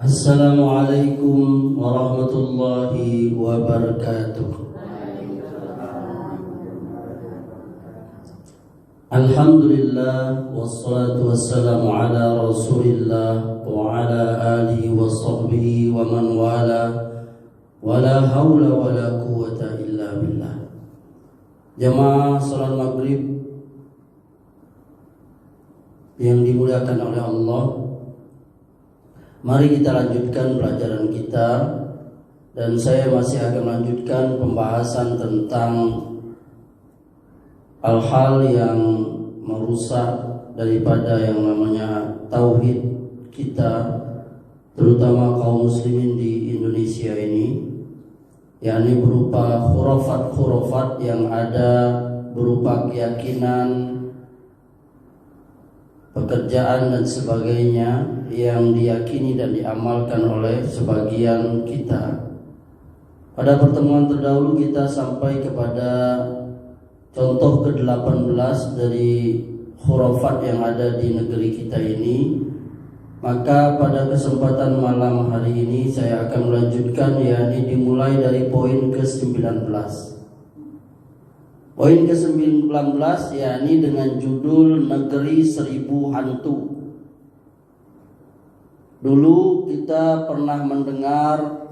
Assalamualaikum warahmatullahi wabarakatuh. Alhamdulillah wassalatu wassalamu ala Rasulillah wa ala alihi wa sahbihi wa man wala wa la hawla wa la quwwata illa billah. Jamaah salat maghrib yang dimuliakan oleh Allah, mari kita lanjutkan pelajaran kita, dan saya masih akan melanjutkan pembahasan tentang hal-hal yang merusak daripada yang namanya tauhid kita, terutama kaum muslimin di Indonesia ini, yakni berupa khurafat-khurafat yang ada, berupa keyakinan, pekerjaan dan sebagainya yang diyakini dan diamalkan oleh sebagian kita. Pada pertemuan terdahulu kita sampai kepada contoh ke-18 dari khurafat yang ada di negeri kita ini. Maka pada kesempatan malam hari ini saya akan melanjutkan, yakni dimulai dari poin ke-19. Poin ke-19 yakni dengan judul Negeri Seribu Hantu. Dulu kita pernah mendengar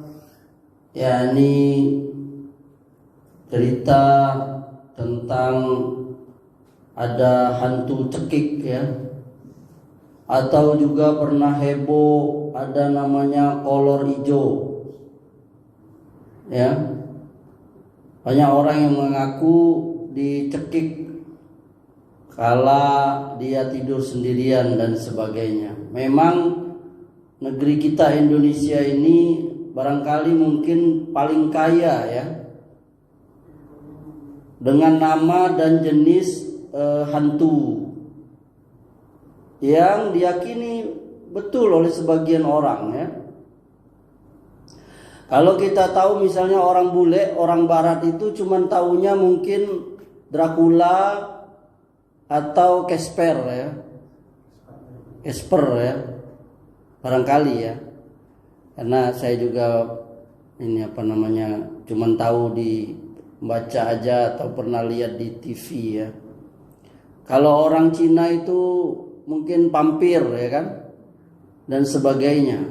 yakni cerita tentang ada hantu cekik ya, atau juga pernah heboh ada namanya kolor hijau ya. Banyak orang yang mengaku dicekik kala dia tidur sendirian dan sebagainya. Memang negeri kita Indonesia ini barangkali mungkin paling kaya ya dengan nama dan jenis hantu yang diyakini betul oleh sebagian orang ya. Kalau kita tahu misalnya orang bule, orang barat itu cuman taunya mungkin Dracula atau Casper ya. Casper ya. Barangkali ya. Karena saya juga cuman tahu di baca aja atau pernah lihat di TV ya. Kalau orang Cina itu mungkin vampir ya kan, dan sebagainya.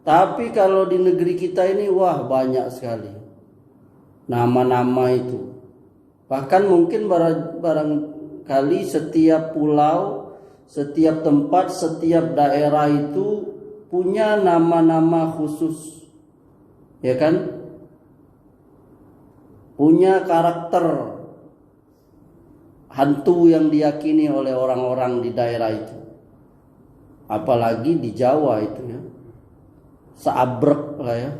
Tapi kalau di negeri kita ini wah banyak sekali nama-nama itu. Bahkan mungkin barangkali setiap pulau, setiap tempat, setiap daerah itu punya nama-nama khusus, ya kan? Punya karakter hantu yang diyakini oleh orang-orang di daerah itu. Apalagi di Jawa itu ya, seabrek lah ya,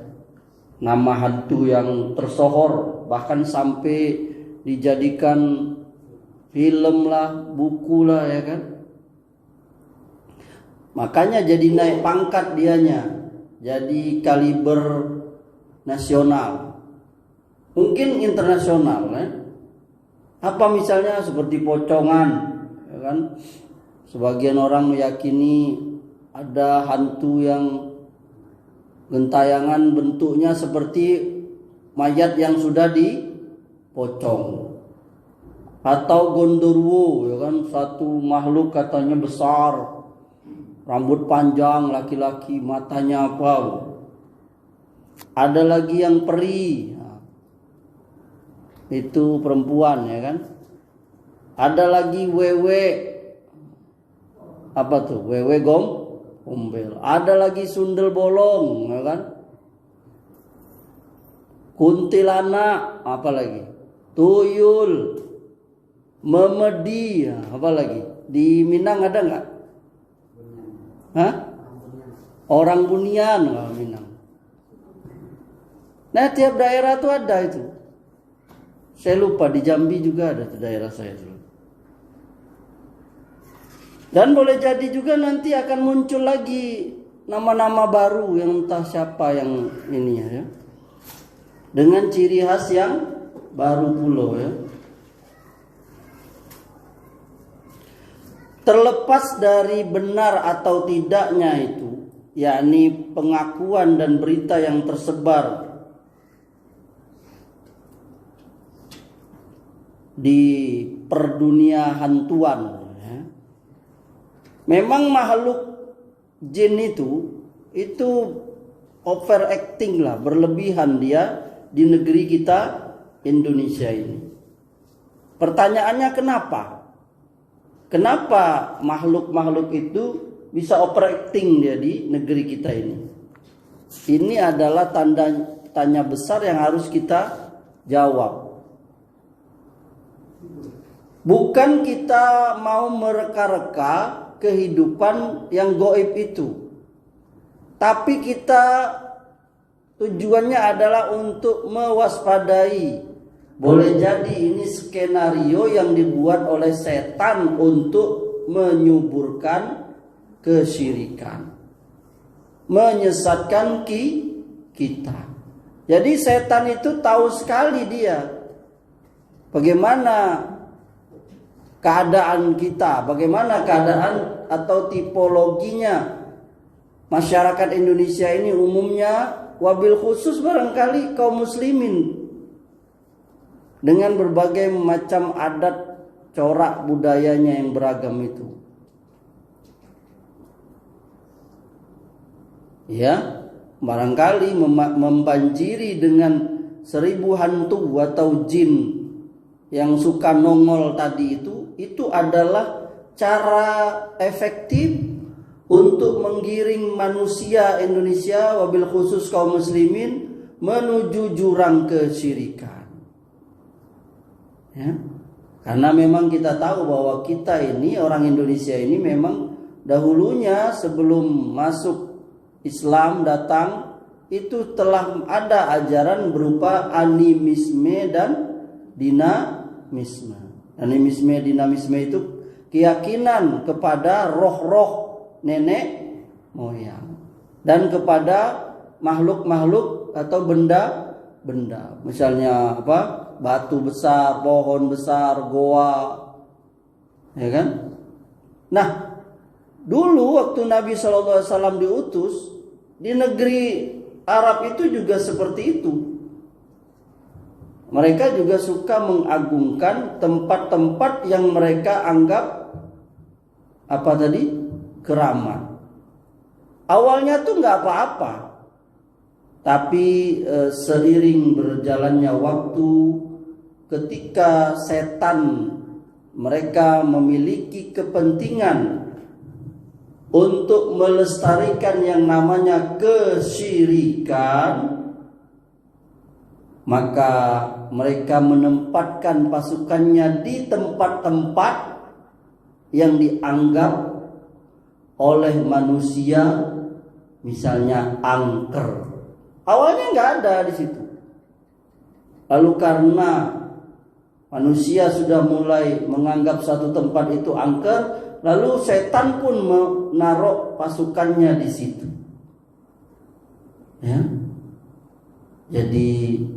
nama hantu yang tersohor, bahkan sampai dijadikan film lah, buku lah ya kan. Makanya jadi naik pangkat dianya, jadi kaliber nasional, mungkin internasional ya. Apa misalnya seperti pocongan ya kan? Sebagian orang meyakini ada hantu yang gentayangan bentuknya seperti mayat yang sudah dipocong. Atau gondorwo ya kan, satu makhluk katanya besar, rambut panjang, laki-laki, matanya apa. Ada lagi yang peri, itu perempuan ya kan. Ada lagi wewe, apa tuh, wewe gombel. Ada lagi sundel bolong ya kan. Kuntilanak, apa lagi, tuyul, memedi, apa lagi. Di Minang ada nggak? Hah? Orang Bunian kalau Minang. Nah tiap daerah tuh ada itu. Saya lupa, di Jambi juga ada tuh daerah saya dulu. Dan boleh jadi juga nanti akan muncul lagi nama-nama baru yang entah siapa yang ini ya. Dengan ciri khas yang baru pula ya. Terlepas dari benar atau tidaknya itu, yakni pengakuan dan berita yang tersebar di perdunia hantuan. Memang makhluk jin itu overacting lah, berlebihan dia di negeri kita Indonesia ini. Pertanyaannya kenapa? Kenapa makhluk-makhluk itu bisa overacting dia di negeri kita ini? Ini adalah tanya besar yang harus kita jawab. Bukan kita mau mereka-reka kehidupan yang gaib itu, tapi kita tujuannya adalah untuk mewaspadai. Boleh jadi ini skenario yang dibuat oleh setan untuk menyuburkan kesyirikan, menyesatkan kita. Jadi setan itu tahu sekali dia bagaimana keadaan kita, bagaimana keadaan atau tipologinya masyarakat Indonesia ini umumnya, wabil khusus barangkali kaum muslimin, dengan berbagai macam adat corak budayanya yang beragam itu. Ya, barangkali membanjiri dengan 1000 hantu atau jin yang suka nongol tadi itu adalah cara efektif untuk menggiring manusia Indonesia, wabil khusus kaum muslimin, menuju jurang kesyirikan. Ya. Karena memang kita tahu bahwa kita ini, orang Indonesia ini memang dahulunya sebelum masuk Islam datang, itu telah ada ajaran berupa animisme dan dinamisme. Animisme, dinamisme itu keyakinan kepada roh-roh nenek moyang dan kepada makhluk-makhluk atau benda-benda. Misalnya apa? Batu besar, pohon besar, goa. Ya kan? Nah, dulu waktu Nabi SAW diutus di negeri Arab itu juga seperti itu. Mereka juga suka mengagungkan tempat-tempat yang mereka anggap apa tadi? Keramat. Awalnya tuh nggak apa-apa, tapi seiring berjalannya waktu, ketika setan mereka memiliki kepentingan untuk melestarikan yang namanya kesyirikan, maka mereka menempatkan pasukannya di tempat-tempat yang dianggap oleh manusia, misalnya angker. Awalnya nggak ada di situ. Lalu karena manusia sudah mulai menganggap satu tempat itu angker, lalu setan pun menaruh pasukannya di situ. Ya. Jadi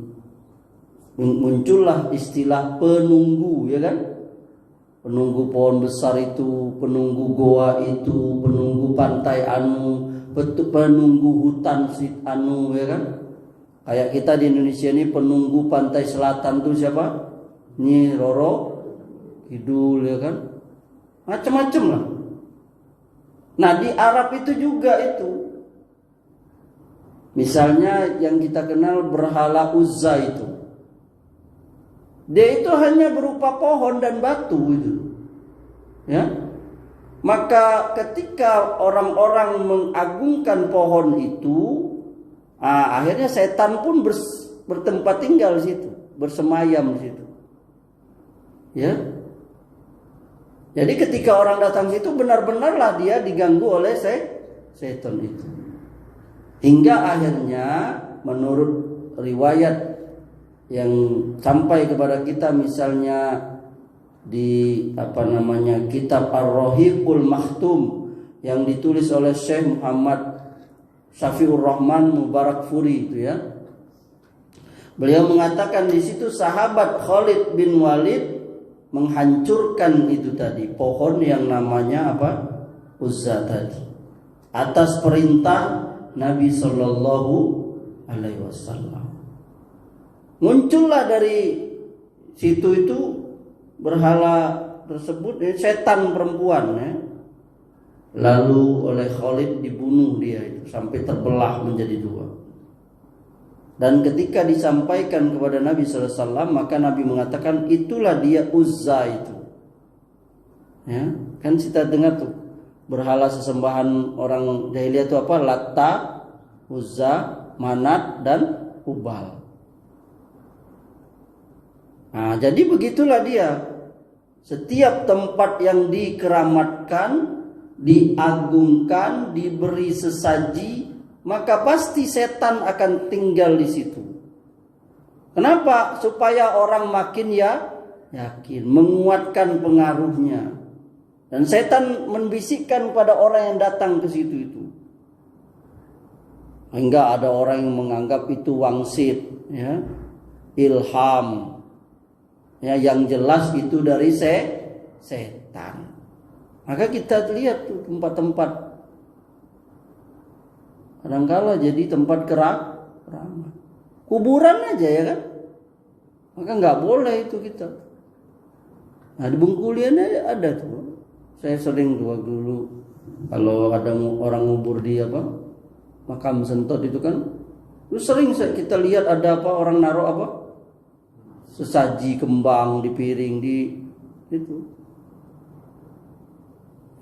muncullah istilah penunggu, ya kan? Penunggu pohon besar itu, penunggu goa itu, penunggu pantai anu, penunggu hutan anu, ya kan? Kayak kita di Indonesia ini penunggu pantai selatan tuh siapa? Nyi Roro Kidul, ya kan? Macam-macam lah. Nah, di Arab itu juga itu. Misalnya yang kita kenal berhala Uzza itu. Dia itu hanya berupa pohon dan batu itu. Ya. Maka ketika orang-orang mengagungkan pohon itu, akhirnya setan pun bertempat tinggal di situ, bersemayam di situ. Ya. Jadi ketika orang datang situ, benar-benarlah dia diganggu oleh setan itu. Hingga akhirnya menurut riwayat yang sampai kepada kita, misalnya di kitab Ar-Rahiqul Maktum yang ditulis oleh Syekh Muhammad Syafiur Rahman Mubarakfuri itu, ya. Beliau mengatakan di situ sahabat Khalid bin Walid menghancurkan itu tadi pohon yang namanya Uzza tadi. atas perintah Nabi Shallallahu Alaihi Wasallam. Muncullah dari situ itu berhala tersebut, setan perempuan ya. Lalu oleh Khalid dibunuh dia itu sampai terbelah menjadi dua. Dan ketika disampaikan kepada Nabi SAW, maka Nabi mengatakan itulah dia Uzza itu. Ya, kan kita dengar tuh berhala sesembahan orang jahiliyah itu apa? Latta, Uzza, Manat dan Hubal. Nah, jadi begitulah dia. Setiap tempat yang dikeramatkan, diagungkan, diberi sesaji, maka pasti setan akan tinggal di situ. Kenapa? Supaya orang makin yakin, menguatkan pengaruhnya. Dan setan membisikkan pada orang yang datang ke situ itu. Hingga ada orang yang menganggap itu wangsit, ya, ilham. Ya, yang jelas itu dari setan. Maka kita lihat tuh tempat-tempat kadangkala jadi tempat keramat. Kuburan aja ya kan. Maka nggak boleh itu kita. Nah di Bungkulian ada tuh. Saya sering dulu kalau ada orang ngubur di apa makam Sentot itu kan, terus sering kita lihat ada apa orang naruh apa sesaji kembang di piring di itu.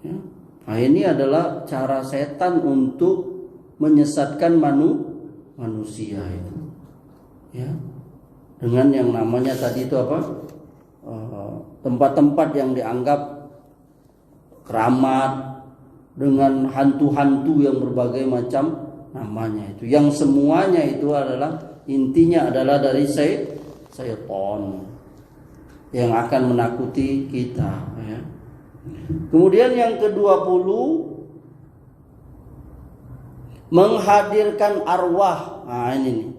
Ya. Nah ini adalah cara setan untuk menyesatkan manusia itu. Ya. Dengan yang namanya tadi itu apa? Tempat-tempat yang dianggap keramat dengan hantu-hantu yang berbagai macam namanya itu. Yang semuanya itu adalah intinya adalah dari syaitan yang akan menakuti kita ya. Kemudian yang ke-20 menghadirkan arwah. Nah ini nih.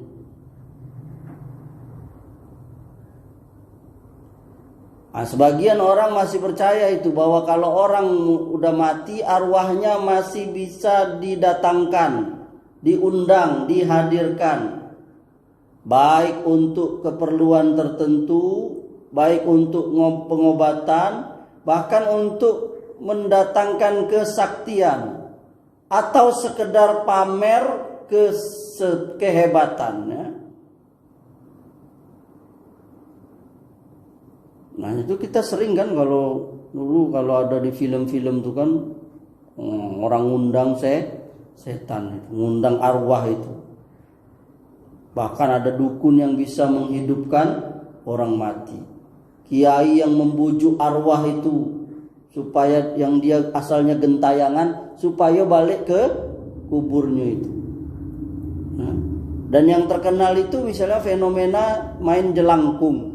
Nah, sebagian orang masih percaya itu bahwa kalau orang udah mati arwahnya masih bisa didatangkan, diundang, dihadirkan. Baik untuk keperluan tertentu, baik untuk pengobatan, bahkan untuk mendatangkan kesaktian atau sekedar pamer kehebatannya. Nah itu kita sering kan kalau dulu kalau ada di film-film tuh kan orang ngundang setan, ngundang arwah itu. Bahkan ada dukun yang bisa menghidupkan orang mati. Kiai yang membujuk arwah itu supaya yang dia asalnya gentayangan supaya balik ke kuburnya itu. Nah, dan yang terkenal itu misalnya fenomena main jelangkung.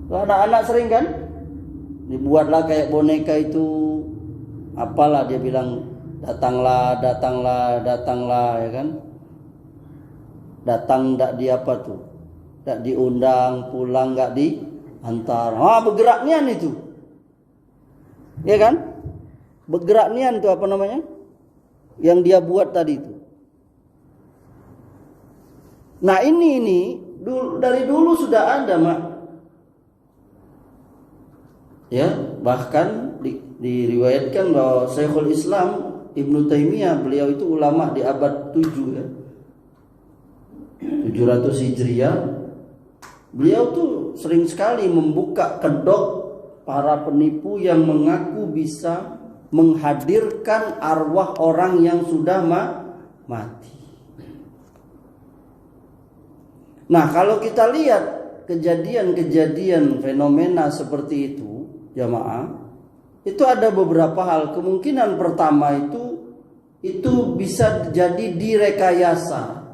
Anak-anak sering kan dibuatlah kayak boneka itu apalah dia bilang datanglah ya kan, datang enggak di apa tuh, enggak diundang, pulang enggak diantar. Bergerak nian itu ya kan, bergerak nian tuh apa namanya yang dia buat tadi itu. Nah ini dari dulu sudah ada mak. Ya, bahkan diriwayatkan bahwa Syekhul Islam Ibnu Taimiyah, beliau itu ulama di abad 7 ya. 700 Hijriah. Beliau tuh sering sekali membuka kedok para penipu yang mengaku bisa menghadirkan arwah orang yang sudah mati. Nah, kalau kita lihat kejadian-kejadian fenomena seperti itu jamaah, itu ada beberapa hal. Kemungkinan pertama itu bisa jadi direkayasa,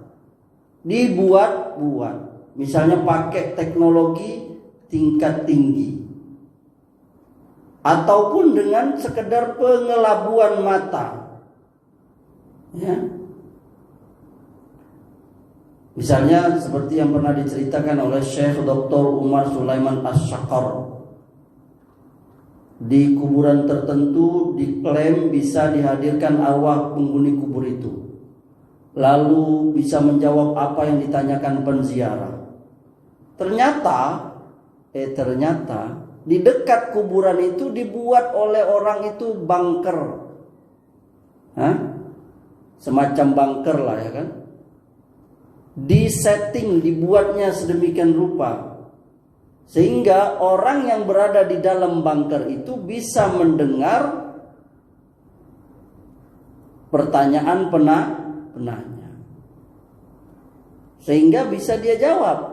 dibuat-buat. Misalnya pakai teknologi tingkat tinggi, ataupun dengan sekedar pengelabuan mata. Ya. Misalnya seperti yang pernah diceritakan oleh Syekh Dr. Umar Sulaiman Asy-Syaqar. di kuburan tertentu diklaim bisa dihadirkan arwah penghuni kubur itu, lalu bisa menjawab apa yang ditanyakan penziarah. Ternyata di dekat kuburan itu dibuat oleh orang itu bunker, semacam bunker lah ya kan. Disetting, dibuatnya sedemikian rupa sehingga orang yang berada di dalam bunker itu bisa mendengar pertanyaan penanya, sehingga bisa dia jawab.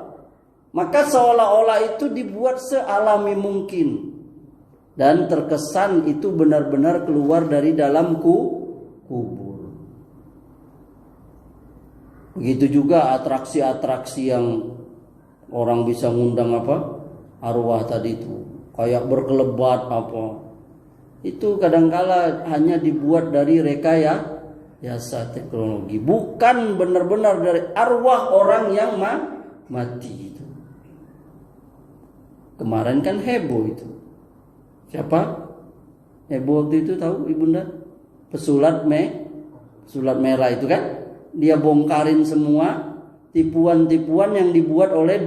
Maka seolah-olah itu dibuat sealami mungkin dan terkesan itu benar-benar keluar dari dalam kubur. Begitu juga atraksi-atraksi yang orang bisa ngundang arwah tadi itu, kayak berkelebat itu kadangkala hanya dibuat dari rekayasa teknologi, bukan benar-benar dari arwah orang yang mati itu. Kemarin kan heboh itu. Siapa heboh waktu itu, tahu ibunda? Pesulap merah itu kan, dia bongkarin semua tipuan-tipuan yang dibuat oleh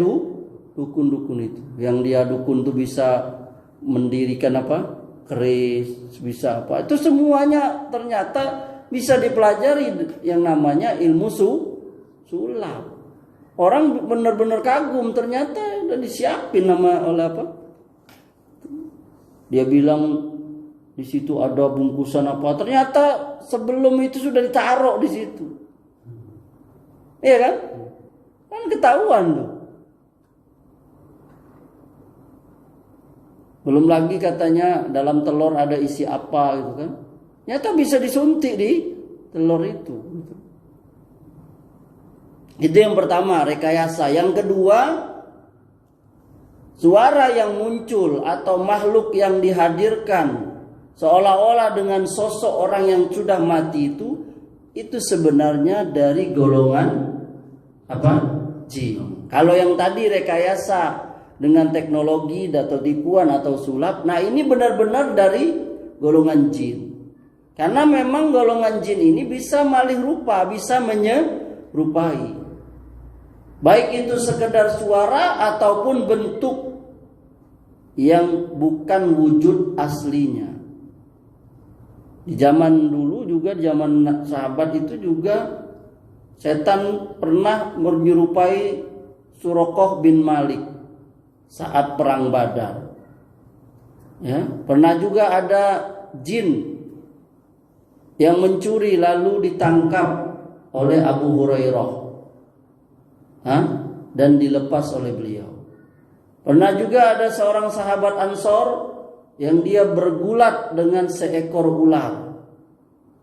dukun-dukun itu. Yang dia dukun tuh bisa mendirikan keris, bisa itu semuanya ternyata bisa dipelajari yang namanya ilmu sulap. Orang benar-benar kagum, ternyata udah disiapin oleh dia bilang di situ ada bungkusan ternyata sebelum itu sudah ditaruh di situ. Iya kan? Kan ketahuan tuh. Belum lagi katanya dalam telur ada isi apa gitu kan. Nyata bisa disuntik di telur itu. Itu yang pertama, rekayasa. Yang kedua, suara yang muncul atau makhluk yang dihadirkan seolah-olah dengan sosok orang yang sudah mati itu sebenarnya dari golongan jin. Kalau yang tadi rekayasa dengan teknologi atau tipuan atau sulap, nah ini benar-benar dari golongan jin. Karena memang golongan jin ini bisa malih rupa, bisa menyerupai. Baik itu sekedar suara ataupun bentuk yang bukan wujud aslinya. Di zaman dulu juga, di zaman sahabat itu juga setan pernah menyerupai Suraqah bin Malik saat perang Badar. Ya, pernah juga ada jin yang mencuri lalu ditangkap oleh Abu Hurairah. Dan dilepas oleh beliau. Pernah juga ada seorang sahabat Ansor yang dia bergulat dengan seekor ular,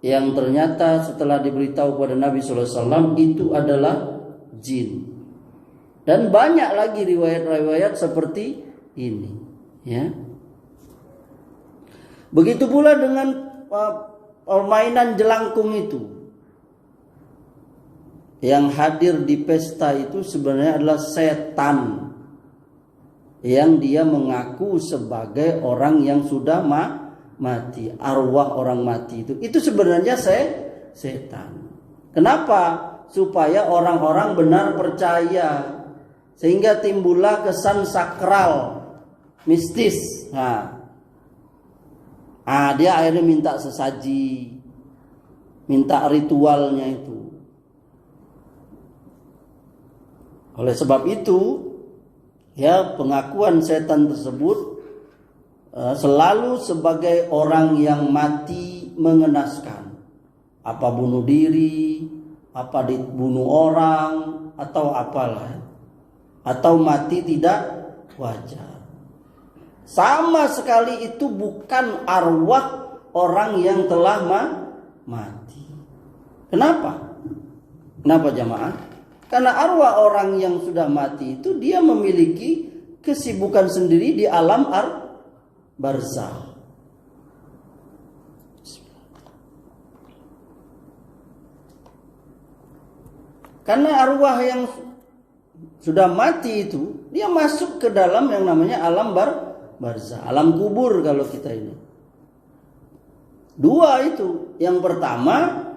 yang ternyata setelah diberitahu kepada Nabi SAW itu adalah jin. Dan banyak lagi riwayat-riwayat seperti ini, ya. Begitu pula dengan permainan jelangkung itu. Yang hadir di pesta itu sebenarnya adalah setan yang dia mengaku sebagai orang yang sudah mati, arwah orang mati itu sebenarnya setan. Kenapa? Supaya orang-orang benar percaya, sehingga timbullah kesan sakral, mistis. Dia akhirnya minta sesaji, minta ritualnya itu. Oleh sebab itu, ya, pengakuan setan tersebut selalu sebagai orang yang mati mengenaskan. Apa bunuh diri, apa dibunuh orang, atau apalah. Atau mati tidak wajar. Sama sekali itu bukan arwah orang yang telah mati. Kenapa? Kenapa jamaah? Karena arwah orang yang sudah mati itu dia memiliki kesibukan sendiri di alam barzakh. Karena arwah yang sudah mati itu dia masuk ke dalam yang namanya alam barzah, alam kubur kalau kita ini. Dua itu. Yang pertama,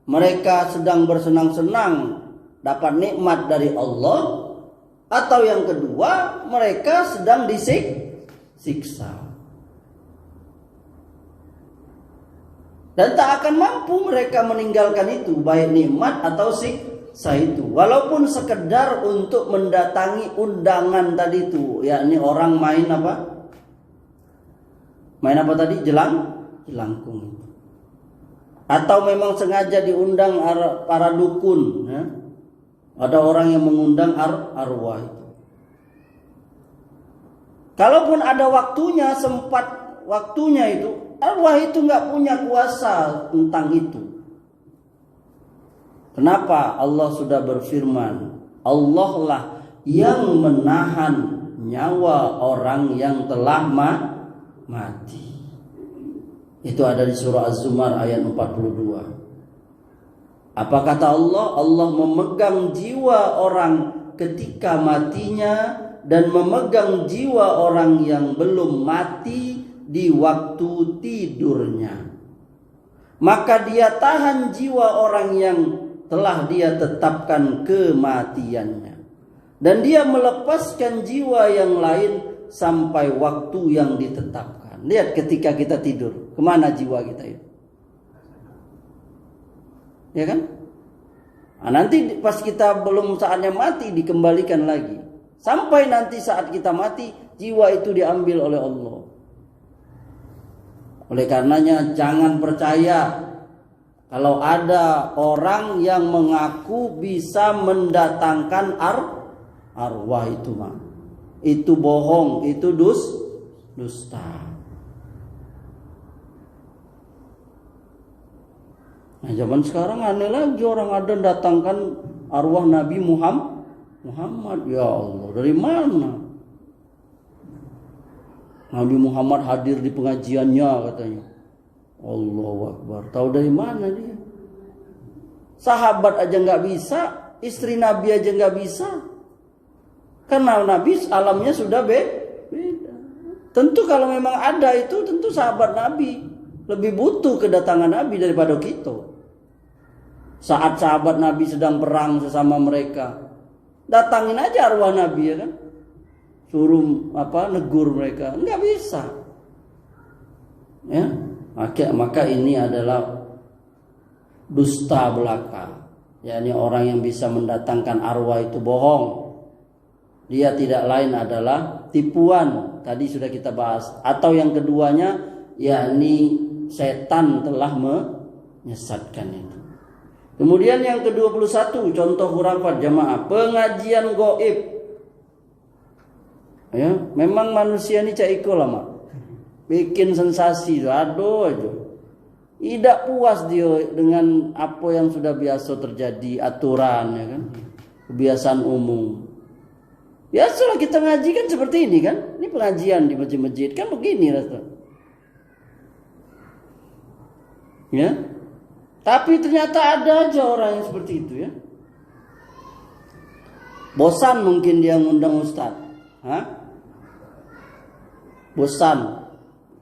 mereka sedang bersenang-senang dapat nikmat dari Allah, atau yang kedua, mereka sedang disiksa. Dan tak akan mampu mereka meninggalkan itu, baik nikmat atau siksa itu, walaupun sekedar untuk mendatangi undangan tadi itu, yakni orang main apa? Main apa tadi? Jelangkung. Atau memang sengaja diundang para dukun, ya? Ada orang yang mengundang arwah itu. Kalaupun ada waktunya, sempat waktunya itu, arwah itu nggak punya kuasa tentang itu. Kenapa? Allah sudah berfirman, Allah lah yang menahan nyawa orang yang telah mati. Itu ada di surah Az-Zumar ayat 42. Apa kata Allah? Allah memegang jiwa orang ketika matinya dan memegang jiwa orang yang belum mati di waktu tidurnya. Maka dia tahan jiwa orang yang telah dia tetapkan kematiannya, dan dia melepaskan jiwa yang lain sampai waktu yang ditetapkan. Lihat ketika kita tidur, kemana jiwa kita itu? Ya kan? Nah, nanti pas kita belum saatnya mati dikembalikan lagi. Sampai nanti saat kita mati, jiwa itu diambil oleh Allah. Oleh karenanya jangan percaya kalau ada orang yang mengaku bisa mendatangkan arwah itu, mah. Itu bohong, itu dusta. Nah, zaman sekarang aneh lagi, orang ada datangkan arwah Nabi Muhammad. Ya Allah, dari mana? Nabi Muhammad hadir di pengajiannya katanya. Allahu Akbar. Tahu dari mana dia? Sahabat aja nggak bisa, istri Nabi aja nggak bisa. Karena Nabi alamnya sudah beda. Tentu kalau memang ada itu, tentu sahabat Nabi lebih butuh kedatangan Nabi daripada kita. Saat sahabat Nabi sedang perang sesama mereka, datangin aja arwah Nabi, ya kan? Suruh negur mereka, nggak bisa. Ya, maka ini adalah dusta belaka. yakni orang yang bisa mendatangkan arwah itu bohong. Dia tidak lain adalah tipuan. Tadi sudah kita bahas. Atau yang keduanya, yakni setan telah menyesatkan itu. Kemudian yang ke-21, contoh khurafat jamaah, pengajian gaib. Ya, memang manusia ini caiko lama. Bikin sensasi, aduh aja. Tidak puas dia dengan apa yang sudah biasa terjadi, aturan, ya kan? Kebiasaan umum. Biasalah kita ngaji kan seperti ini kan? Ini pengajian di masjid-masjid kan begini rasa. Ya. Tapi ternyata ada aja orang yang seperti itu ya. Bosan mungkin dia ngundang ustaz. Bosan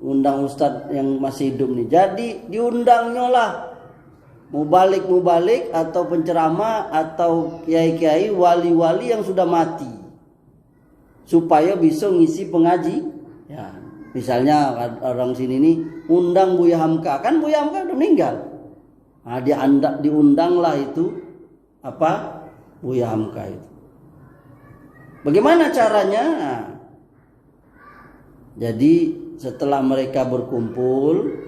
undang ustaz yang masih hidup nih. Jadi diundangnya lah mubalik atau penceramah atau kiai-kiai wali-wali yang sudah mati, supaya bisa ngisi pengaji. Ya, misalnya orang sini nih undang Buya Hamka, kan Buya Hamka udah meninggal. Nah, diundanglah itu Buya Hamka itu. Bagaimana caranya? Nah, jadi setelah mereka berkumpul,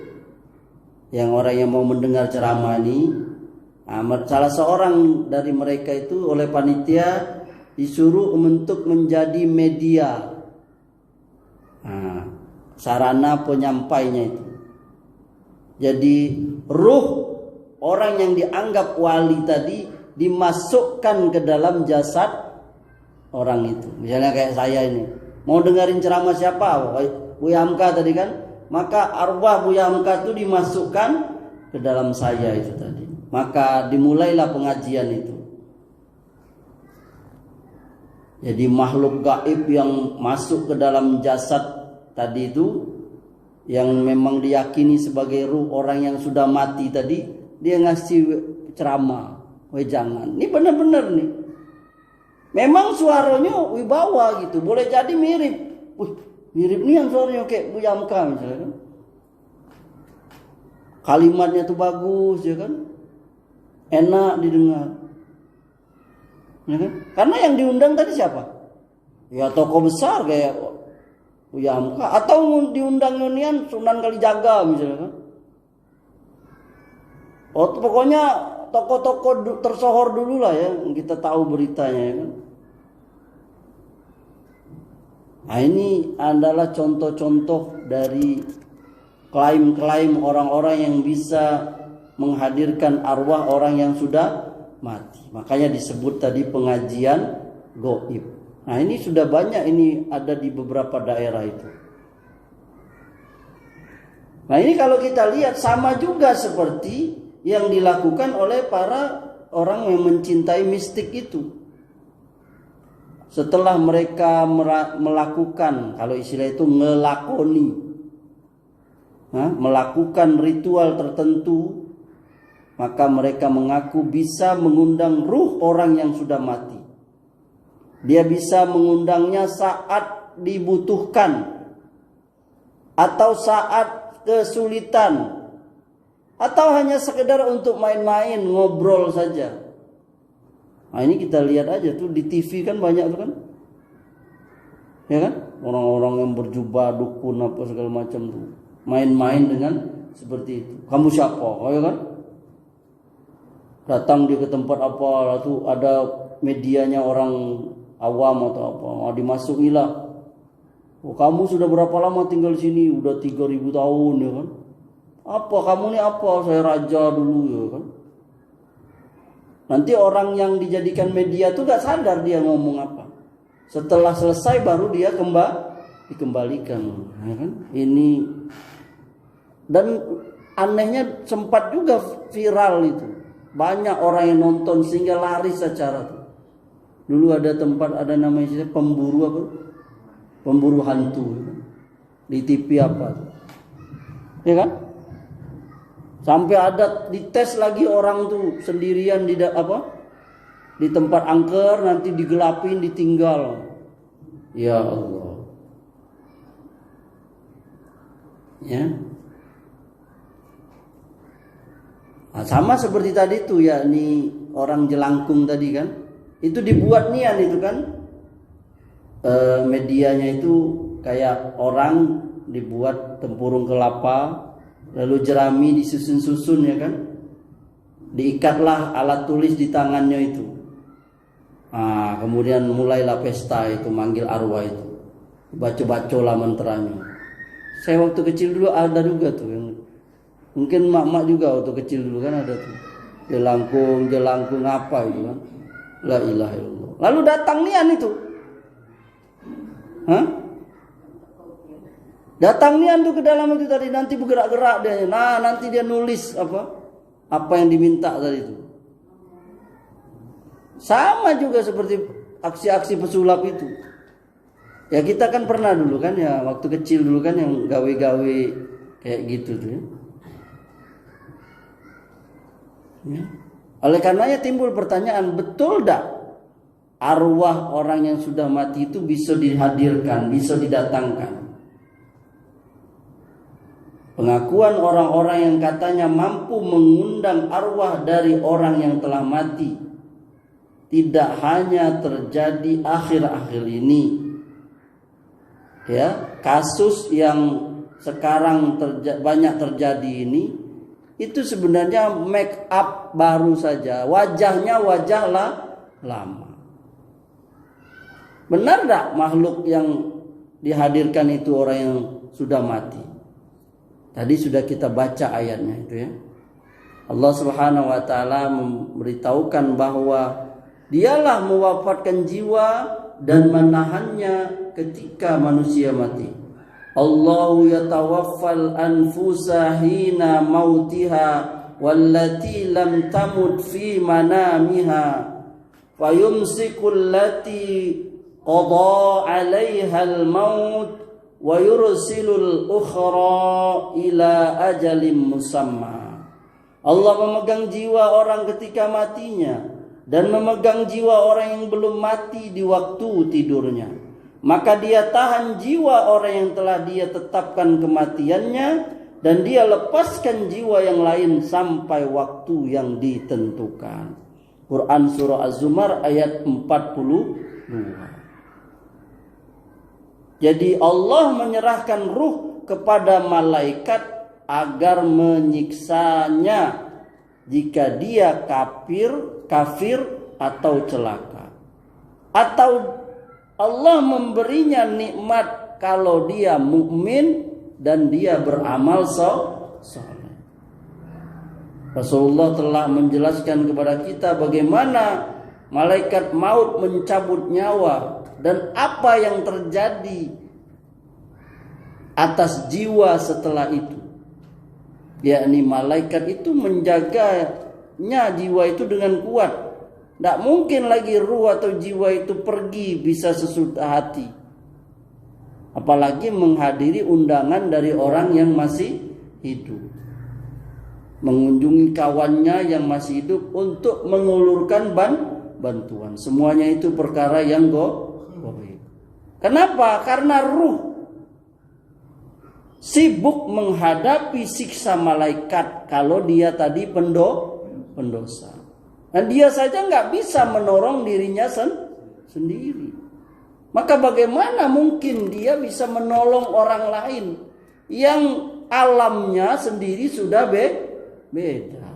yang orang yang mau mendengar ceramah ini, salah seorang dari mereka itu oleh panitia disuruh untuk menjadi media, sarana penyampainya itu. Jadi ruh orang yang dianggap wali tadi dimasukkan ke dalam jasad orang itu. Misalnya kayak saya ini mau dengerin ceramah siapa? Buya Hamka tadi kan, maka arwah Buya Hamka itu dimasukkan ke dalam saya itu tadi. Maka dimulailah pengajian itu. Jadi makhluk gaib yang masuk ke dalam jasad tadi itu yang memang diyakini sebagai ruh orang yang sudah mati tadi, dia ngasih ceramah, jangan. Ini benar-benar nih. Memang suaranya wibawa gitu, boleh jadi mirip. Mirip nih yang suaranya kayak Bu Yamka misalnya kan. Kalimatnya tuh bagus ya kan. Enak didengar. Ya kan? Karena yang diundang tadi siapa? Ya tokoh besar kayak Bu Yamka, atau diundang Yunian Sunan Kalijaga misalnya kan. Pokoknya tokoh-tokoh tersohor dulu lah ya, kita tahu beritanya ya kan. Nah ini adalah contoh-contoh dari klaim-klaim orang-orang yang bisa menghadirkan arwah orang yang sudah mati. Makanya disebut tadi pengajian gaib. Nah ini sudah banyak, ini ada di beberapa daerah itu. Nah ini kalau kita lihat sama juga seperti yang dilakukan oleh para orang yang mencintai mistik itu. Setelah mereka melakukan, kalau istilah itu ngelakoni, melakukan ritual tertentu, maka mereka mengaku bisa mengundang ruh orang yang sudah mati. Dia bisa mengundangnya saat dibutuhkan, atau saat kesulitan, atau hanya sekedar untuk main-main, ngobrol saja. Nah ini kita lihat aja tuh di TV kan banyak tuh kan, ya kan, orang-orang yang berjubah dukun apa segala macam tuh main-main dengan seperti itu. Kamu siapa? Oh, ya kan, datang dia ke tempat apa, lalu ada medianya orang awam atau apa, dimasukilah. Oh, kamu sudah berapa lama tinggal di sini? Udah 3.000 tahun ya kan. Apa kamu nih apa? Saya raja dulu ya kan. Nanti orang yang dijadikan media tuh gak sadar dia ngomong apa. Setelah selesai baru dia dikembalikan. Ya kan? Ini, dan anehnya sempat juga viral itu. Banyak orang yang nonton sehingga laris acara itu. Dulu ada tempat, ada namanya pemburu apa? Pemburu hantu. Di TV apa? Ya kan? Sampai ada dites lagi orang tuh sendirian di tempat angker, nanti digelapin, ditinggal. Ya Allah. Ya. Nah, sama seperti tadi tuh ya, nih orang jelangkung tadi kan. Itu dibuat nian itu kan. Medianya itu kayak orang dibuat tempurung kelapa, lalu jerami disusun-susun ya kan. Diikatlah alat tulis di tangannya itu. Nah, kemudian mulailah pesta itu, manggil arwah itu. Baca-bacalah mantranya. Saya waktu kecil dulu ada juga tuh yang, mungkin mak-mak juga waktu kecil dulu kan ada tuh. Jelangkung apa itu kan. La ilaha illallah. Lalu datang nian itu. Datang nian tuh ke dalam itu tadi, nanti bergerak-gerak dia. Nah, nanti dia nulis apa yang diminta tadi itu. Sama juga seperti aksi-aksi pesulap itu. Ya kita kan pernah dulu kan ya, waktu kecil dulu kan yang gawe-gawe kayak gitu tuh ya. Ya. Oleh karenanya timbul pertanyaan, betul tak arwah orang yang sudah mati itu bisa dihadirkan, bisa didatangkan? Pengakuan orang-orang yang katanya mampu mengundang arwah dari orang yang telah mati tidak hanya terjadi akhir-akhir ini. Ya, kasus yang sekarang banyak terjadi ini itu sebenarnya make up baru saja. Wajahnya wajah lama. Benar tak makhluk yang dihadirkan itu orang yang sudah mati? Tadi sudah kita baca ayatnya itu ya. Allah Subhanahu wa taala memberitahukan bahwa dialah mewafatkan jiwa dan menahannya ketika manusia mati. Allahu yatawaffal anfusa hina mautiha wallati lam tamut fi manamiha fayumsiku allati qada 'alaiha al-maut wa yursilul ukhra ila ajalim musamma. Allah memegang jiwa orang ketika matinya dan memegang jiwa orang yang belum mati di waktu tidurnya. Maka dia tahan jiwa orang yang telah dia tetapkan kematiannya dan dia lepaskan jiwa yang lain sampai waktu yang ditentukan. Quran surah Az-Zumar ayat 42. Jadi Allah menyerahkan ruh kepada malaikat agar menyiksanya jika dia kafir atau celaka. Atau Allah memberinya nikmat kalau dia mukmin dan dia beramal saleh. Rasulullah telah menjelaskan kepada kita bagaimana malaikat maut mencabut nyawa dan apa yang terjadi atas jiwa setelah itu. Yakni malaikat itu menjaganya jiwa itu dengan kuat. Tidak mungkin lagi ruh atau jiwa itu pergi bisa sesudah hati. Apalagi menghadiri undangan dari orang yang masih hidup. Mengunjungi kawannya yang masih hidup untuk mengulurkan bantuan. Semuanya itu perkara yang goib. Kenapa? Karena ruh sibuk menghadapi siksa malaikat kalau dia tadi pendosa. Dan dia saja nggak bisa menolong dirinya sendiri. Maka bagaimana mungkin dia bisa menolong orang lain yang alamnya sendiri sudah beda.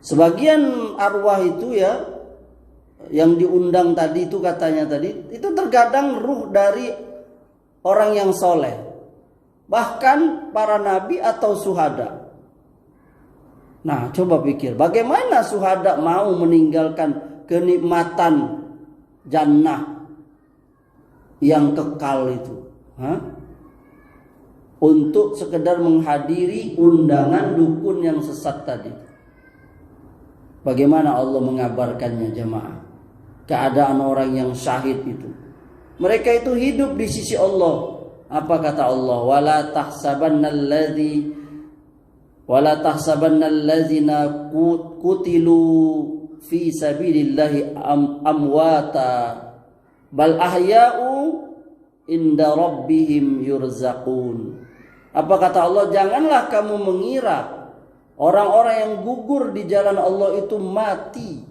Sebagian arwah itu ya, yang diundang tadi itu katanya tadi, itu terkadang ruh dari orang yang soleh. Bahkan para nabi atau syuhada. Nah, coba pikir, bagaimana syuhada mau meninggalkan kenikmatan jannah yang kekal itu, untuk sekedar menghadiri undangan dukun yang sesat tadi. Bagaimana Allah mengabarkannya jemaah? Keadaan orang yang syahid itu. Mereka itu hidup di sisi Allah. Apa kata Allah? Wala tahsabanna allazina qutilu fi sabilillahi amwata bal ahya'u inda rabbihim yurzaqun. Apa kata Allah? Janganlah kamu mengira orang-orang yang gugur di jalan Allah itu mati.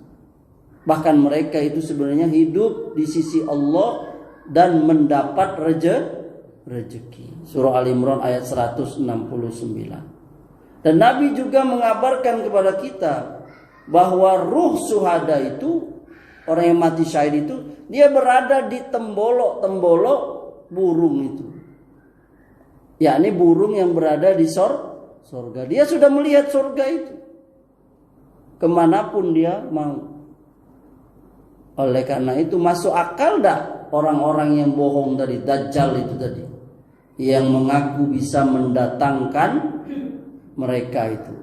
Bahkan mereka itu sebenarnya hidup di sisi Allah dan mendapat rezeki. Surah Al-Imran ayat 169. Dan Nabi juga mengabarkan kepada kita bahwa ruh syuhada itu, orang yang mati syahid itu, dia berada di tembolok-tembolok burung itu. Yakni burung yang berada di surga. Dia sudah melihat surga itu kemanapun dia mau. Oleh karena itu masuk akal dah orang-orang yang bohong tadi, Dajjal itu tadi, yang mengaku bisa mendatangkan mereka itu.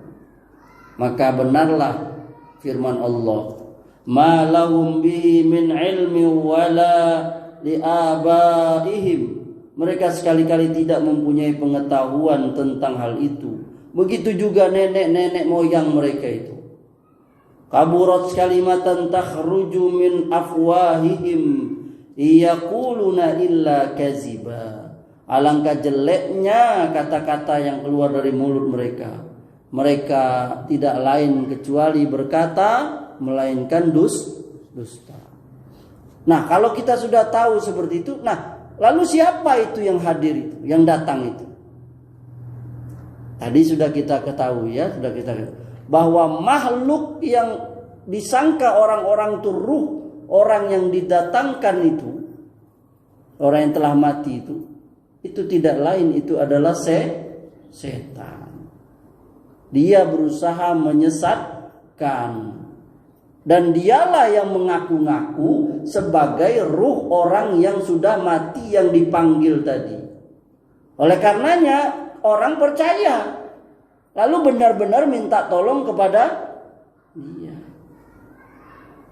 Maka benarlah firman Allah, ma lahum bihi min ilmi wala liabaihim. Mereka sekali-kali tidak mempunyai pengetahuan tentang hal itu. Begitu juga nenek-nenek moyang mereka itu. Kaburat kalimatan takhruju min afwahihim yaquluna illa kaziba. Alangkah jeleknya kata-kata yang keluar dari mulut mereka. Mereka tidak lain kecuali berkata melainkan dusta. Nah, kalau kita sudah tahu seperti itu, nah, lalu siapa itu yang hadir itu, yang datang itu? Tadi sudah kita ketahui ya, bahwa makhluk yang disangka orang-orang itu ruh, orang yang didatangkan itu, orang yang telah mati itu tidak lain, itu adalah setan. Dia berusaha menyesatkan, dan dialah yang mengaku-ngaku sebagai ruh orang yang sudah mati yang dipanggil tadi. Oleh karenanya orang percaya, lalu benar-benar minta tolong kepada dia.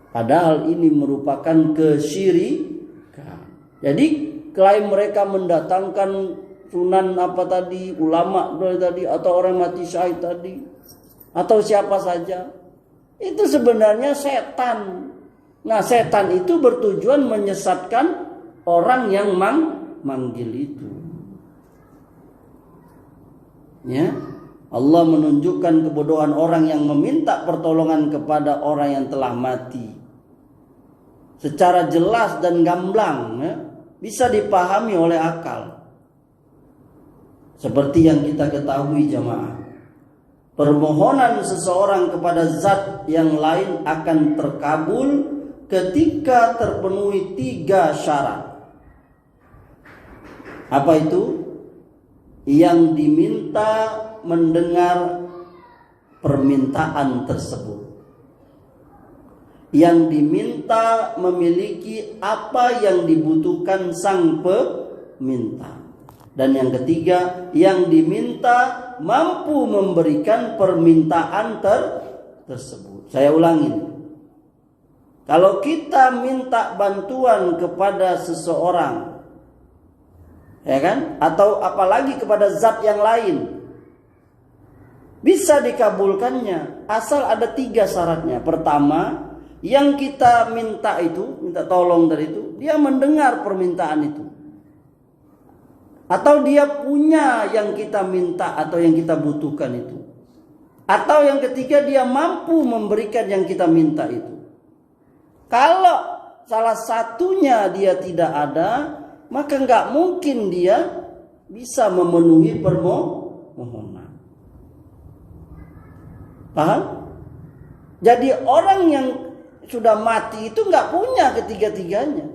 Padahal ini merupakan kesyirikan. Jadi klaim mereka mendatangkan sunan apa tadi, ulama tadi, atau orang mati syahid tadi, atau siapa saja, itu sebenarnya setan. Nah, setan itu bertujuan menyesatkan orang yang manggil itu. Ya, Allah menunjukkan kebodohan orang yang meminta pertolongan kepada orang yang telah mati. Secara jelas dan gamblang, ya, bisa dipahami oleh akal. Seperti yang kita ketahui jamaah, permohonan seseorang kepada zat yang lain akan terkabul ketika terpenuhi 3 syarat. Apa itu? Yang diminta mendengar permintaan tersebut, yang diminta memiliki apa yang dibutuhkan sang peminta, dan yang ketiga, yang diminta mampu memberikan permintaan tersebut. Saya ulangi, kalau kita minta bantuan kepada seseorang, ya kan, atau apalagi kepada zat yang lain, bisa dikabulkannya asal ada 3 syaratnya. Pertama, yang kita minta itu, minta tolong dari itu, dia mendengar permintaan itu, atau dia punya yang kita minta atau yang kita butuhkan itu, atau yang ketiga, dia mampu memberikan yang kita minta itu. Kalau salah satunya dia tidak ada, maka nggak mungkin dia bisa memenuhi permohonan. Paham? Jadi orang yang sudah mati itu nggak punya ketiga-tiganya,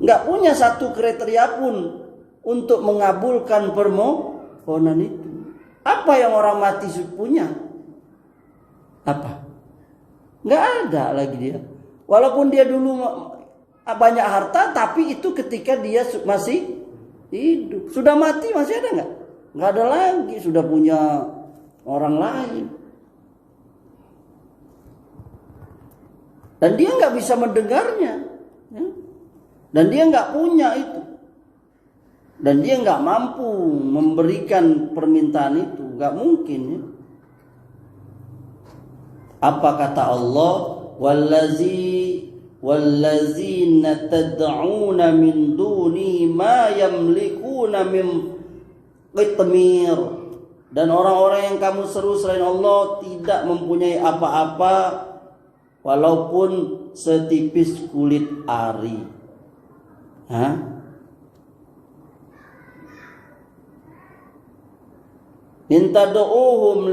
nggak punya satu kriteria pun untuk mengabulkan permohonan itu. Apa yang orang mati punya? Apa? Nggak ada lagi dia. Walaupun dia dulu banyak harta, tapi itu ketika dia masih hidup. Sudah mati masih ada nggak? Nggak ada lagi. Sudah punya orang lain. Dan dia nggak bisa mendengarnya, ya? Dan dia nggak punya itu, dan dia nggak mampu memberikan permintaan itu, nggak mungkin. Ya? Apa kata Allah? Wallazina tad'una min duni ma yamlikuna min qitmir. Dan orang-orang yang kamu seru selain Allah tidak mempunyai apa-apa walaupun setipis kulit ari. In tad'uhum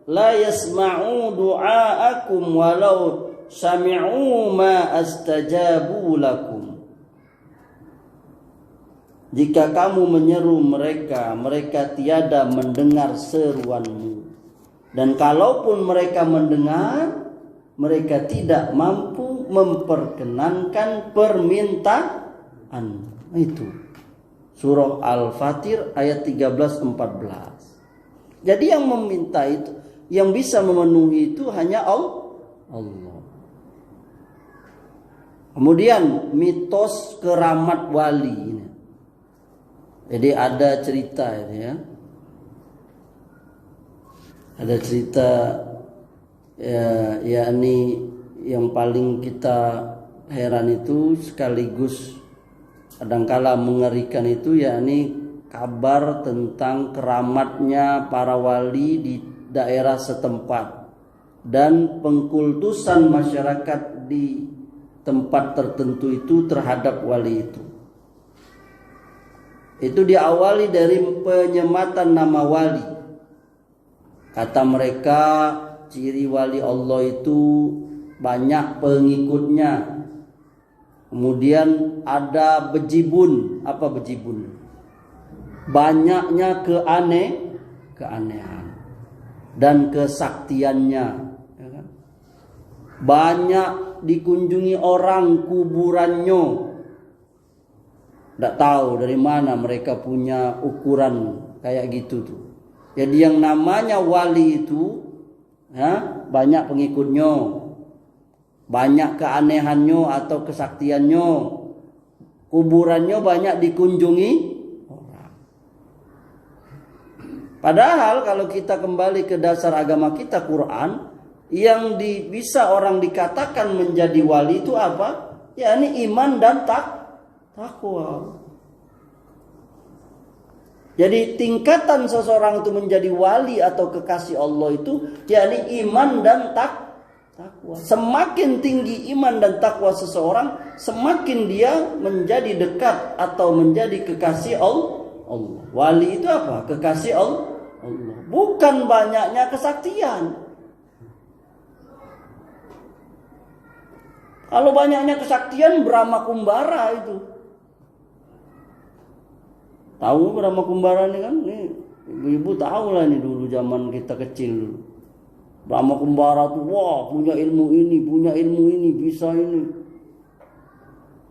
la yasma'u du'aakum walau sami'u ma astajabu lakum. Jika kamu menyeru mereka, mereka tiada mendengar seruanmu. Dan kalaupun mereka mendengar, mereka tidak mampu memperkenankan permintaan. Itu Surah Al-Fatir ayat 13-14. Jadi yang meminta itu, yang bisa memenuhi itu hanya Allah. Kemudian mitos keramat wali. Jadi ada cerita ini ya. Ada cerita ya, yakni yang paling kita heran itu sekaligus kadangkala mengerikan itu, yakni kabar tentang keramatnya para wali di daerah setempat dan pengkultusan masyarakat di tempat tertentu itu terhadap wali itu. Itu diawali dari penyematan nama wali. Kata mereka, ciri wali Allah itu banyak pengikutnya. Kemudian ada bejibun. Apa bejibun? Banyaknya keanehan dan kesaktiannya. Banyak dikunjungi orang kuburannya. Tidak tahu dari mana mereka punya ukuran kayak gitu tuh. Jadi yang namanya wali itu ya, banyak pengikutnya, banyak keanehannya atau kesaktiannya, kuburannya banyak dikunjungi orang. Padahal kalau kita kembali ke dasar agama kita, Quran, yang bisa orang dikatakan menjadi wali itu apa? Yakni iman dan takwa. Jadi tingkatan seseorang itu menjadi wali atau kekasih Allah itu yakni iman dan takwa. Semakin tinggi iman dan takwa seseorang, semakin dia menjadi dekat atau menjadi kekasih Allah. Wali itu apa? Kekasih Allah. Bukan banyaknya kesaktian. Kalau banyaknya kesaktian, Brahma Kumbara itu. Tahu Brahma Kumbara ini kan? Nih, ibu-ibu tahu lah ini dulu zaman kita kecil. Brahma Kumbara tuh, wah punya ilmu ini, bisa ini.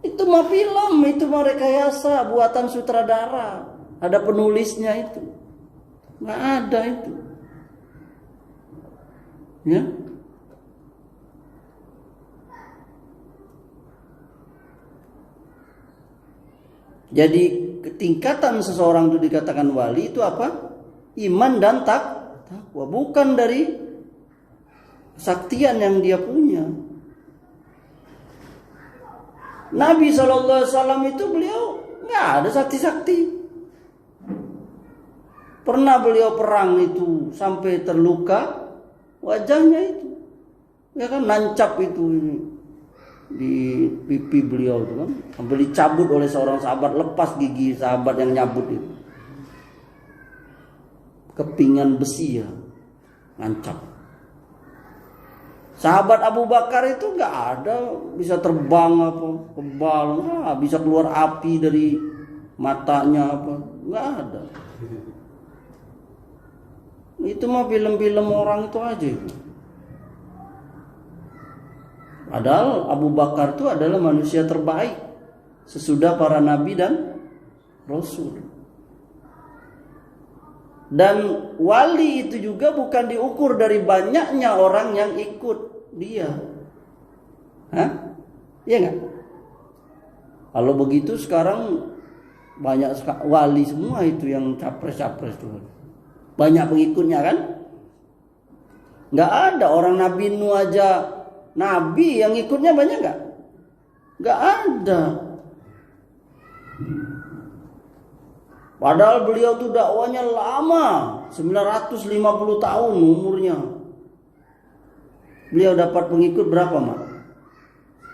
Itu mah film, itu mah rekayasa, buatan sutradara. Ada penulisnya itu. Nggak ada itu. Ya. Jadi tingkatan seseorang itu dikatakan wali itu apa? Iman dan takwa, bukan dari kesaktian yang dia punya. Nabi SAW itu beliau nggak ada sakti-sakti. Pernah beliau perang itu sampai terluka wajahnya itu, ya kan, nancap itu ini di pipi beliau itu kan, sampai dicabut oleh seorang sahabat, lepas gigi sahabat yang nyabut itu, kepingan besi ya, ngancap. Sahabat Abu Bakar itu nggak ada bisa terbang apa kebal, bisa keluar api dari matanya apa, nggak ada. Itu mah film-film orang itu aja itu. Padahal Abu Bakar itu adalah manusia terbaik sesudah para nabi dan rasul. Dan wali itu juga bukan diukur dari banyaknya orang yang ikut dia. Hah? Iya nggak? Kalau begitu sekarang banyak wali semua itu yang capres-capres tuh. Banyak pengikutnya kan? Nggak ada orang Nabi Nuh aja. Nabi yang ikutnya banyak nggak? Nggak ada. Padahal beliau tuh dakwanya lama, 950 tahun umurnya. Beliau dapat pengikut berapa, Mak?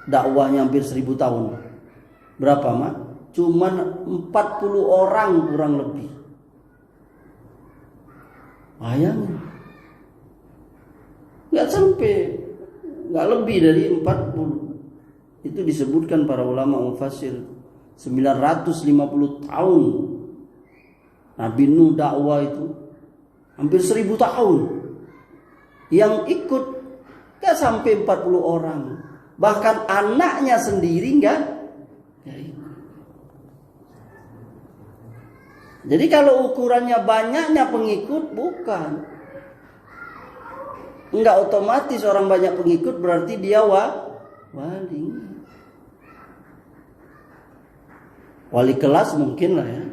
Dakwanya hampir 1000 tahun. Berapa, Mak? Cuman 40 orang kurang lebih. Bayangin. Nggak sampai, nggak lebih dari 40. Itu disebutkan para ulama mufassir 950 tahun Nabi Nuh dakwah itu, hampir 1000 tahun. Yang ikut nggak sampai 40 orang. Bahkan anaknya sendiri nggak ikut. Jadi kalau ukurannya banyaknya pengikut, bukan. Enggak otomatis orang banyak pengikut berarti dia wali. Wali kelas mungkin lah ya.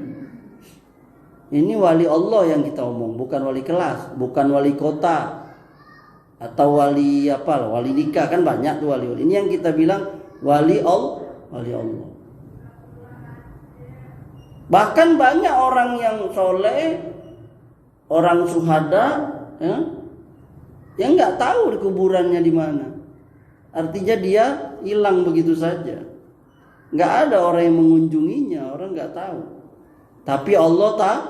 Ini wali Allah yang kita omong, bukan wali kelas, bukan wali kota atau wali apa, wali nikah, kan banyak tuh wali. Ini yang kita bilang wali Allah. Bahkan banyak orang yang soleh, orang syuhada, ya, yang nggak tahu di kuburannya di mana. Artinya dia hilang begitu saja. Nggak ada orang yang mengunjunginya, orang nggak tahu. Tapi Allah tahu.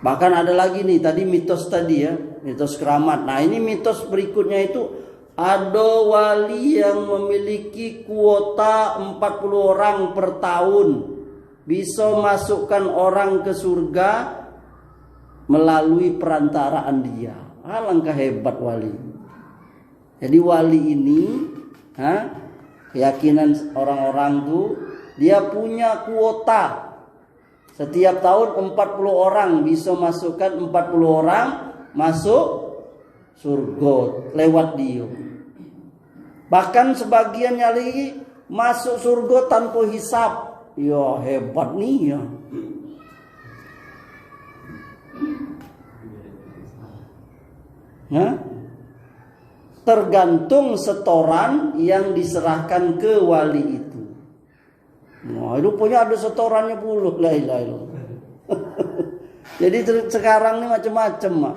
Bahkan ada lagi nih, tadi mitos tadi ya, mitos keramat. Nah ini mitos berikutnya itu, ada wali yang memiliki kuota 40 orang per tahun, bisa masukkan orang ke surga melalui perantaraan dia. Alangkah hebat wali. Jadi wali ini, keyakinan orang-orang tuh, dia punya kuota Setiap tahun 40 orang bisa masukkan 40 orang masuk surga lewat dia. Bahkan sebagiannya lagi masuk surga tanpa hisab. Ya hebat nih ya. Hah? Tergantung setoran yang diserahkan ke wali itu. Nah, rupanya ada setorannya puluh. La ilaha illallah. Jadi sekarang ini macam-macam, Mak.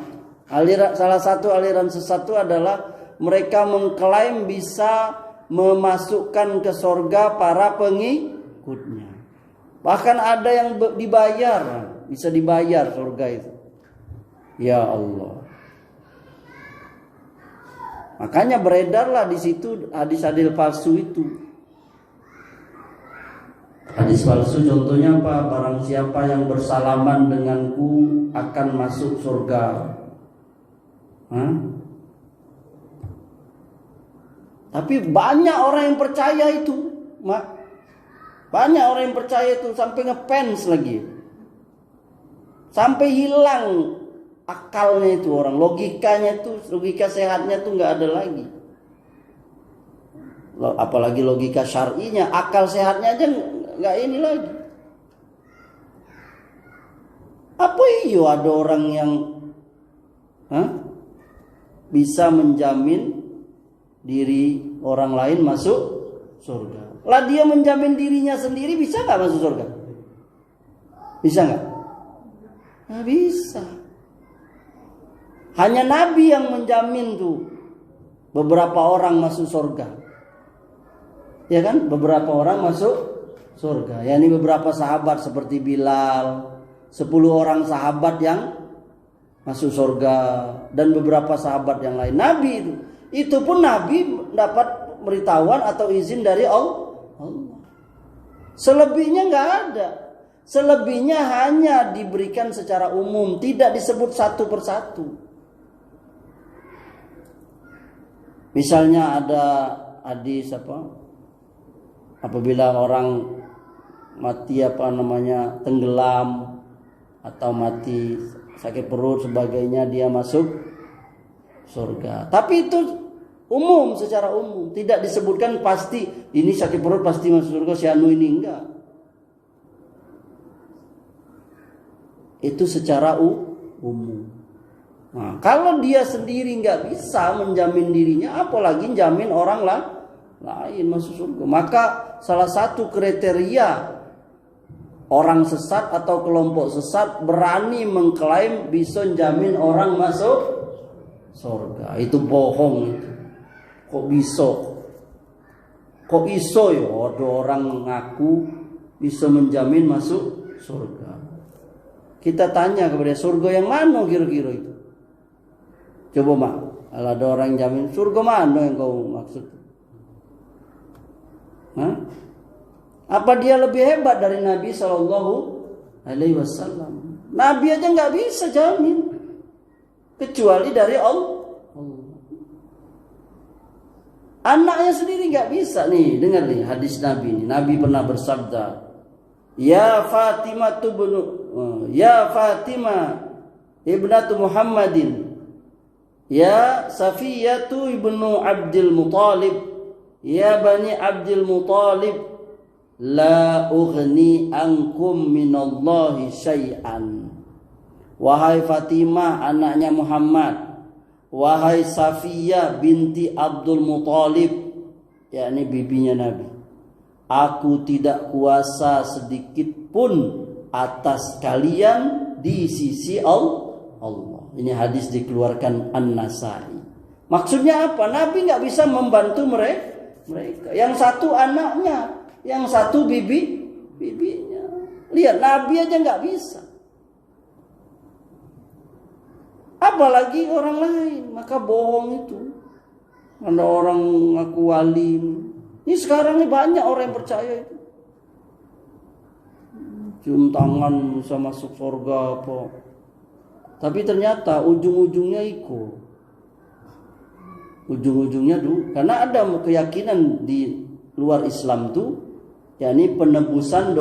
Salah satu aliran sesat itu adalah mereka mengklaim bisa memasukkan ke surga para pengikutnya. Bahkan ada yang dibayar, bisa dibayar surga itu. Ya Allah. Makanya beredarlah di situ hadis-hadis palsu itu. Hadis palsu contohnya apa? Barang siapa yang bersalaman denganku akan masuk surga. Hah? Tapi banyak orang yang percaya itu, Mak. Banyak orang yang percaya itu sampai ngefans lagi. Sampai hilang akalnya itu orang, logikanya itu, logika sehatnya itu nggak ada lagi. Apalagi logika syar'inya, akal sehatnya aja nggak ini lagi. Apa iyo ada orang yang bisa menjamin diri orang lain masuk surga? Lah dia menjamin dirinya sendiri bisa nggak masuk surga? Bisa nggak? Nggak bisa. Hanya Nabi yang menjamin tuh beberapa orang masuk surga. Ya kan? Beberapa orang masuk surga. Yani beberapa sahabat seperti Bilal, 10 orang sahabat yang masuk surga, dan beberapa sahabat yang lain. Nabi itu pun Nabi dapat pemberitahuan atau izin dari Allah. Selebihnya nggak ada. Selebihnya hanya diberikan secara umum, tidak disebut satu persatu. Misalnya ada hadis apabila orang mati tenggelam atau mati sakit perut sebagainya, dia masuk surga. Tapi itu umum, secara umum, tidak disebutkan pasti ini sakit perut pasti masuk surga, si anu ini enggak. Itu secara umum. Nah, kalau dia sendiri nggak bisa menjamin dirinya, apalagi jamin orang lain masuk surga. Maka salah satu kriteria orang sesat atau kelompok sesat berani mengklaim bisa jamin orang masuk surga. Itu bohong itu. Kok bisa? Kok iso ya ada orang mengaku bisa menjamin masuk surga? Kita tanya kepada surga yang mana kira-kira itu? Coba Mak, kalau ada orang jamin surga mana yang kau maksud? Hah? Apa dia lebih hebat dari Nabi Shallallahu Alaihi Wasallam? Nabi aja nggak bisa jamin, kecuali dari Allah. Anaknya sendiri nggak bisa nih. Dengar nih hadis Nabi ini. Nabi pernah bersabda, Ya Fatimah ibnatu Muhammadin, Ya Safiyatu ibnu Abdul Muttalib, Ya Bani Abdul Muttalib, La ughni ankum minallahi syai'an. Wahai Fatimah anaknya Muhammad, wahai Safiyah binti Abdul Muttalib, yakni bibinya Nabi, aku tidak kuasa sedikit pun atas kalian di sisi Allah. Ini hadis dikeluarkan An-Nasai. Maksudnya apa? Nabi nggak bisa membantu mereka. Yang satu anaknya, yang satu bibinya. Lihat, Nabi aja nggak bisa. Apalagi orang lain. Maka bohong itu. Ada orang ngaku wali. Ini sekarang ini banyak orang yang percaya itu. Cium tangan bisa masuk surga apa. Tapi ternyata ujung-ujungnya ujung-ujungnya dulu. Karena ada keyakinan di luar Islam tuh, yakni penebusan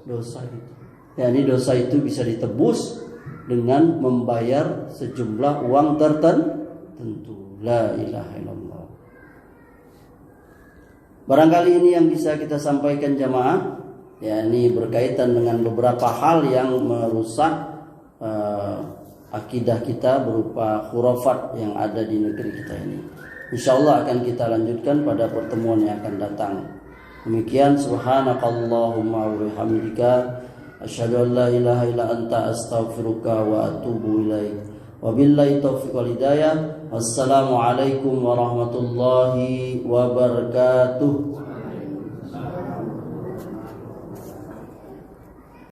dosa itu. yakni dosa itu bisa ditebus dengan membayar sejumlah uang tertentu. La ilaha illallah. Barangkali ini yang bisa kita sampaikan jamaah, yakni berkaitan dengan beberapa hal yang merusak akidah kita berupa khurafat yang ada di negeri kita ini. Insyaallah akan kita lanjutkan pada pertemuan yang akan datang. Demikian, subhanakallahumma wa bihamdika asyhadu an la ilaha illa anta astaghfiruka wa atubu ilaik. Wabillahi taufiq wal hidayah. Wassalamualaikum warahmatullahi wabarakatuh.